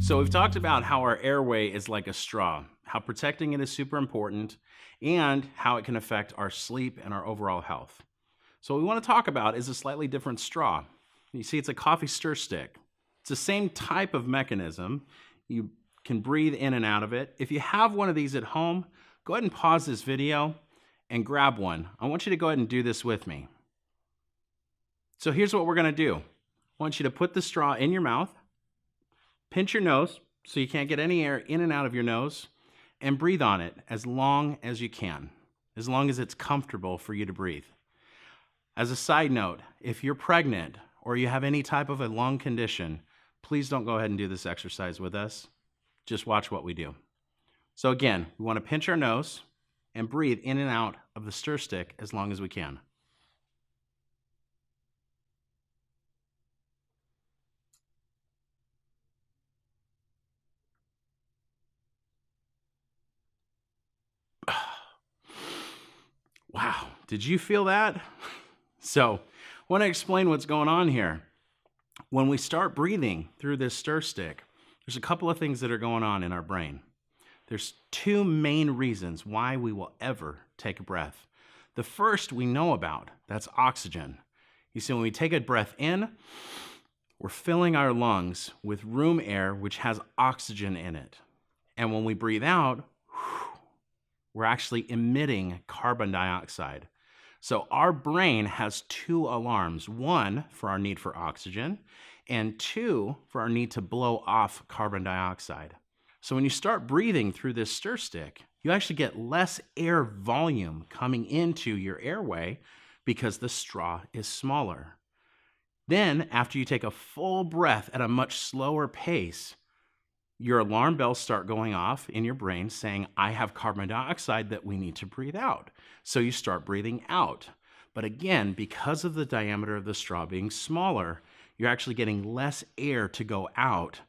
So we've talked about how our airway is like a straw, how protecting it is super important, and how it can affect our sleep and our overall health. So what we want to talk about is a slightly different straw. You see, it's a coffee stir stick. It's the same type of mechanism. You can breathe in and out of it. If you have one of these at home, go ahead and pause this video and grab one. I want you to go ahead and do this with me. So here's what we're going to do. I want you to put the straw in your mouth, pinch your nose so you can't get any air in and out of your nose, and breathe on it as long as you can, as long as it's comfortable for you to breathe. As a side note, if you're pregnant or you have any type of a lung condition, please don't go ahead and do this exercise with us. Just watch what we do. So again, we want to pinch our nose and breathe in and out of the stir stick as long as we can. Wow, did you feel that? So, I want to explain what's going on here. When we start breathing through this stir stick, there's a couple of things that are going on in our brain. There's two main reasons why we will ever take a breath. The first we know about, that's oxygen. You see, when we take a breath in, we're filling our lungs with room air which has oxygen in it. And when we breathe out, we're actually emitting carbon dioxide. So our brain has two alarms, one for our need for oxygen, and two for our need to blow off carbon dioxide. So when you start breathing through this stir stick, you actually get less air volume coming into your airway because the straw is smaller. Then, after you take a full breath at a much slower pace, your alarm bells start going off in your brain saying, I have carbon dioxide that we need to breathe out. So you start breathing out. But again, because of the diameter of the straw being smaller, you're actually getting less air to go out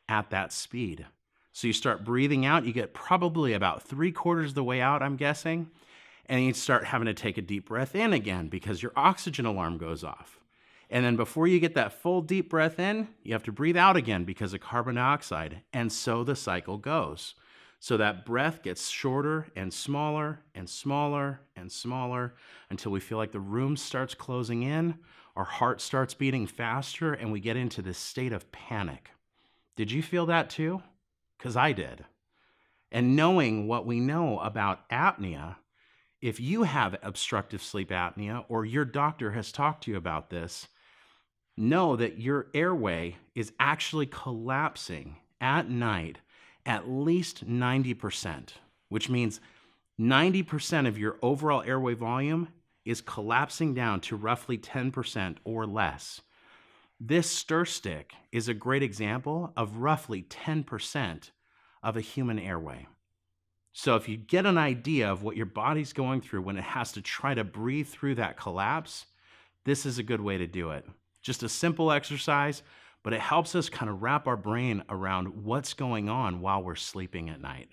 at that speed. So you start breathing out, you get probably about 3/4 of the way out, I'm guessing, and you start having to take a deep breath in again because your oxygen alarm goes off. And then before you get that full deep breath in, you have to breathe out again because of carbon dioxide. And so the cycle goes. So that breath gets shorter and smaller and smaller and smaller until we feel like the room starts closing in, our heart starts beating faster, and we get into this state of panic. Did you feel that too? Because I did. And knowing what we know about apnea, if you have obstructive sleep apnea or your doctor has talked to you about this, know that your airway is actually collapsing at night at least 90%, which means 90% of your overall airway volume is collapsing down to roughly 10% or less. This stir stick is a great example of roughly 10% of a human airway. So if you get an idea of what your body's going through when it has to try to breathe through that collapse, this is a good way to do it. Just a simple exercise, but it helps us kind of wrap our brain around what's going on while we're sleeping at night.